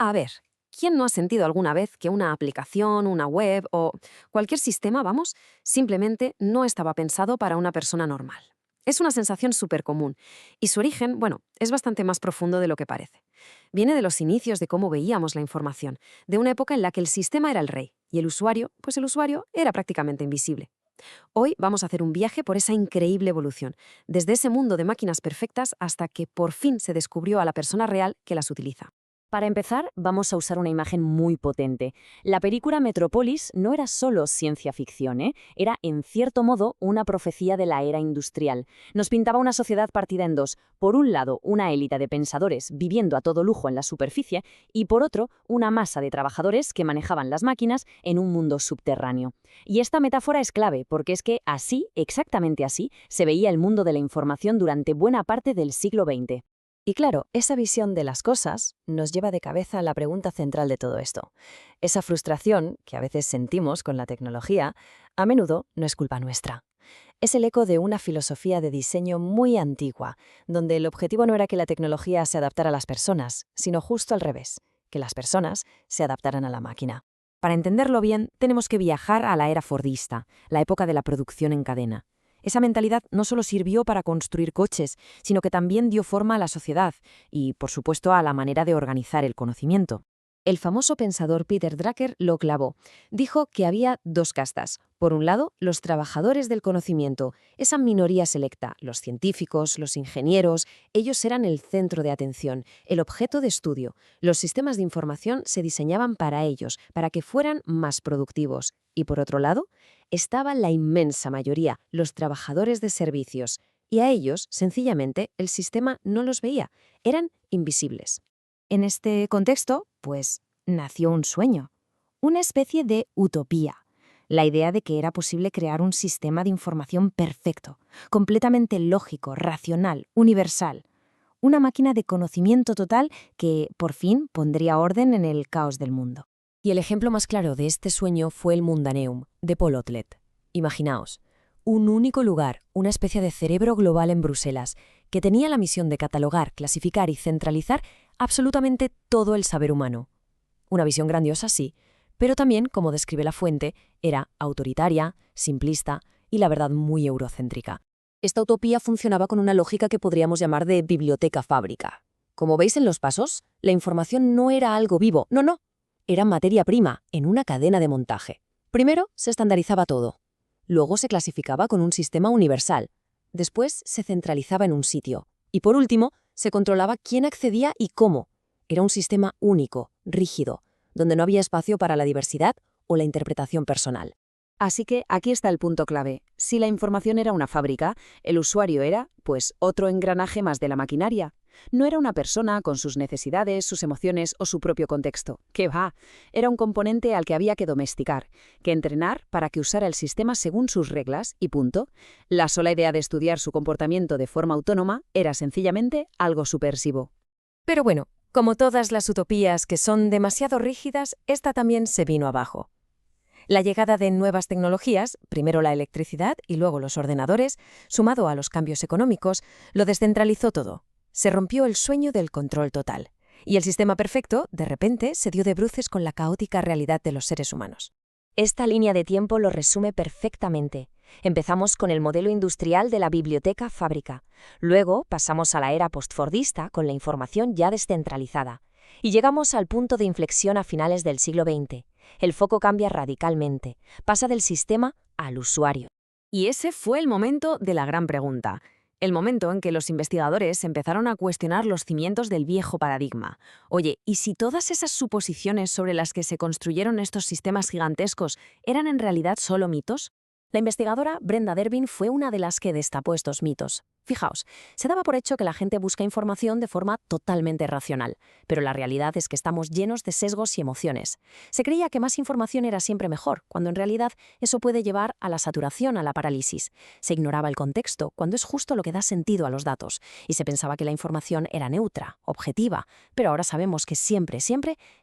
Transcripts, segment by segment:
A ver, ¿quién no ha sentido alguna vez que una aplicación, una web o cualquier sistema, vamos, simplemente no estaba pensado para una persona normal? Es una sensación súper común y su origen, bueno, es bastante más profundo de lo que parece. Viene de los inicios de cómo veíamos la información, de una época en la que el sistema era el rey y el usuario, pues el usuario era prácticamente invisible. Hoy vamos a hacer un viaje por esa increíble evolución, desde ese mundo de máquinas perfectas hasta que por fin se descubrió a la persona real que las utiliza. Para empezar, vamos a usar una imagen muy potente. La película Metrópolis no era solo ciencia ficción, era, en cierto modo, una profecía de la era industrial. Nos pintaba una sociedad partida en dos. Por un lado, una élite de pensadores viviendo a todo lujo en la superficie y, por otro, una masa de trabajadores que manejaban las máquinas en un mundo subterráneo. Y esta metáfora es clave, porque es que así, exactamente así, se veía el mundo de la información durante buena parte del siglo XX. Y claro, esa visión de las cosas nos lleva de cabeza a la pregunta central de todo esto. Esa frustración que a veces sentimos con la tecnología, a menudo no es culpa nuestra. Es el eco de una filosofía de diseño muy antigua, donde el objetivo no era que la tecnología se adaptara a las personas, sino justo al revés, que las personas se adaptaran a la máquina. Para entenderlo bien, tenemos que viajar a la era fordista, la época de la producción en cadena. Esa mentalidad no solo sirvió para construir coches, sino que también dio forma a la sociedad y, por supuesto, a la manera de organizar el conocimiento. El famoso pensador Peter Drucker lo clavó. Dijo que había dos castas. Por un lado, los trabajadores del conocimiento, esa minoría selecta, los científicos, los ingenieros, ellos eran el centro de atención, el objeto de estudio. Los sistemas de información se diseñaban para ellos, para que fueran más productivos. Y por otro lado, estaba la inmensa mayoría, los trabajadores de servicios. Y a ellos, sencillamente, el sistema no los veía, eran invisibles. En este contexto, pues, nació un sueño, una especie de utopía, la idea de que era posible crear un sistema de información perfecto, completamente lógico, racional, universal, una máquina de conocimiento total que, por fin, pondría orden en el caos del mundo. Y el ejemplo más claro de este sueño fue el Mundaneum, de Paul Otlet. Imaginaos, un único lugar, una especie de cerebro global en Bruselas, que tenía la misión de catalogar, clasificar y centralizar absolutamente todo el saber humano. Una visión grandiosa, sí, pero también, como describe la fuente, era autoritaria, simplista y, la verdad, muy eurocéntrica. Esta utopía funcionaba con una lógica que podríamos llamar de biblioteca-fábrica. Como veis en los pasos, la información no era algo vivo, no, era materia prima, en una cadena de montaje. Primero se estandarizaba todo. Luego se clasificaba con un sistema universal. Después se centralizaba en un sitio. Y por último, se controlaba quién accedía y cómo. Era un sistema único, rígido, donde no había espacio para la diversidad o la interpretación personal. Así que aquí está el punto clave. Si la información era una fábrica, el usuario era, pues, otro engranaje más de la maquinaria. No era una persona con sus necesidades, sus emociones o su propio contexto. ¡Qué va! Era un componente al que había que domesticar, que entrenar para que usara el sistema según sus reglas y punto. La sola idea de estudiar su comportamiento de forma autónoma era sencillamente algo subversivo. Pero bueno, como todas las utopías que son demasiado rígidas, esta también se vino abajo. La llegada de nuevas tecnologías, primero la electricidad y luego los ordenadores, sumado a los cambios económicos, lo descentralizó todo. Se rompió el sueño del control total. Y el sistema perfecto, de repente, se dio de bruces con la caótica realidad de los seres humanos. Esta línea de tiempo lo resume perfectamente. Empezamos con el modelo industrial de la biblioteca-fábrica. Luego pasamos a la era postfordista con la información ya descentralizada. Y llegamos al punto de inflexión a finales del siglo XX. El foco cambia radicalmente. Pasa del sistema al usuario. Y ese fue el momento de la gran pregunta. El momento en que los investigadores empezaron a cuestionar los cimientos del viejo paradigma. Oye, ¿y si todas esas suposiciones sobre las que se construyeron estos sistemas gigantescos eran en realidad solo mitos? La investigadora Brenda Dervin fue una de las que destapó estos mitos. Fijaos, se daba por hecho que la gente busca información de forma totalmente racional, pero la realidad es que estamos llenos de sesgos y emociones. Se creía que más información era siempre mejor, cuando en realidad eso puede llevar a la saturación, a la parálisis. Se ignoraba el contexto, cuando es justo lo que da sentido a los datos, y se pensaba que la información era neutra, objetiva, pero ahora sabemos que siempre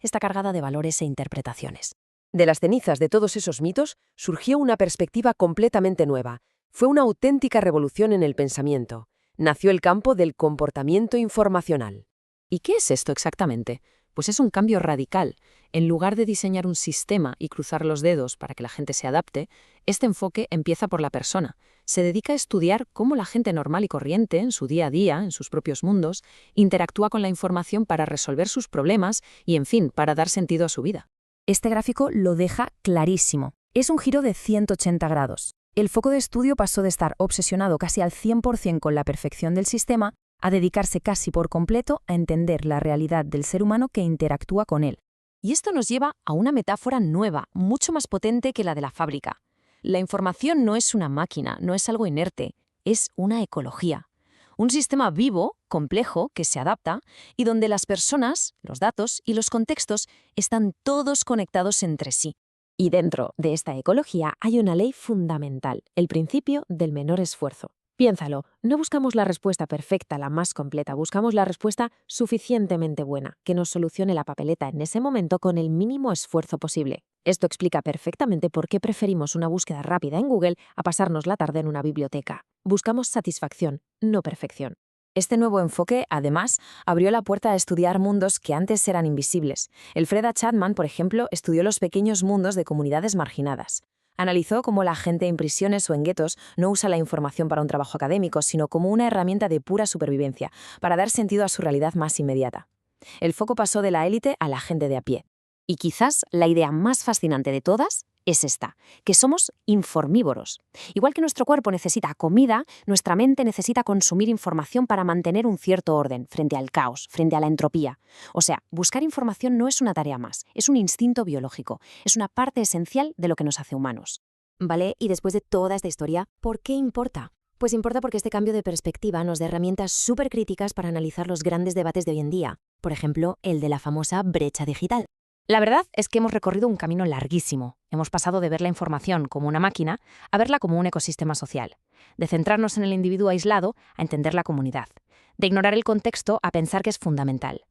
está cargada de valores e interpretaciones. De las cenizas de todos esos mitos surgió una perspectiva completamente nueva. Fue una auténtica revolución en el pensamiento. Nació el campo del comportamiento informacional. ¿Y qué es esto exactamente? Pues es un cambio radical. En lugar de diseñar un sistema y cruzar los dedos para que la gente se adapte, este enfoque empieza por la persona. Se dedica a estudiar cómo la gente normal y corriente, en su día a día, en sus propios mundos, interactúa con la información para resolver sus problemas y, en fin, para dar sentido a su vida. Este gráfico lo deja clarísimo. Es un giro de 180 grados. El foco de estudio pasó de estar obsesionado casi al 100% con la perfección del sistema a dedicarse casi por completo a entender la realidad del ser humano que interactúa con él. Y esto nos lleva a una metáfora nueva, mucho más potente que la de la fábrica. La información no es una máquina, no es algo inerte, es una ecología. Un sistema vivo, complejo, que se adapta y donde las personas, los datos y los contextos están todos conectados entre sí. Y dentro de esta ecología hay una ley fundamental, el principio del menor esfuerzo. Piénsalo, no buscamos la respuesta perfecta, la más completa, buscamos la respuesta suficientemente buena, que nos solucione la papeleta en ese momento con el mínimo esfuerzo posible. Esto explica perfectamente por qué preferimos una búsqueda rápida en Google a pasarnos la tarde en una biblioteca. Buscamos satisfacción, no perfección. Este nuevo enfoque, además, abrió la puerta a estudiar mundos que antes eran invisibles. Elfreda Chapman, por ejemplo, estudió los pequeños mundos de comunidades marginadas. Analizó cómo la gente en prisiones o en guetos no usa la información para un trabajo académico, sino como una herramienta de pura supervivencia, para dar sentido a su realidad más inmediata. El foco pasó de la élite a la gente de a pie. Y quizás la idea más fascinante de todas es esta, que somos informívoros. Igual que nuestro cuerpo necesita comida, nuestra mente necesita consumir información para mantener un cierto orden frente al caos, frente a la entropía. O sea, buscar información no es una tarea más, es un instinto biológico, es una parte esencial de lo que nos hace humanos. Vale, y después de toda esta historia, ¿por qué importa? Pues importa porque este cambio de perspectiva nos da herramientas súper críticas para analizar los grandes debates de hoy en día. Por ejemplo, el de la famosa brecha digital. La verdad es que hemos recorrido un camino larguísimo. Hemos pasado de ver la información como una máquina a verla como un ecosistema social. De centrarnos en el individuo aislado a entender la comunidad. De ignorar el contexto a pensar que es fundamental.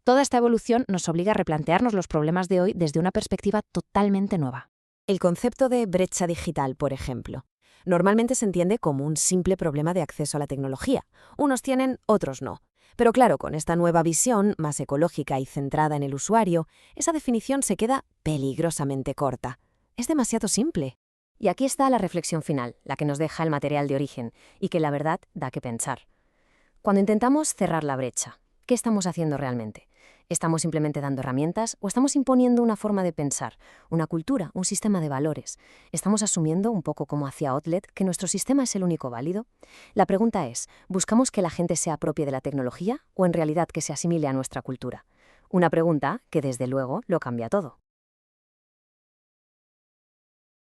Toda esta evolución nos obliga a replantearnos los problemas de hoy desde una perspectiva totalmente nueva. El concepto de brecha digital, por ejemplo, normalmente se entiende como un simple problema de acceso a la tecnología. Unos tienen, otros no. Pero claro, con esta nueva visión, más ecológica y centrada en el usuario, esa definición se queda peligrosamente corta. Es demasiado simple. Y aquí está la reflexión final, la que nos deja el material de origen, y que la verdad da que pensar. Cuando intentamos cerrar la brecha, ¿qué estamos haciendo realmente? ¿Estamos simplemente dando herramientas o estamos imponiendo una forma de pensar, una cultura, un sistema de valores? ¿Estamos asumiendo, un poco como hacía Outlet, que nuestro sistema es el único válido? La pregunta es, ¿buscamos que la gente se apropie de la tecnología o en realidad que se asimile a nuestra cultura? Una pregunta que, desde luego, lo cambia todo.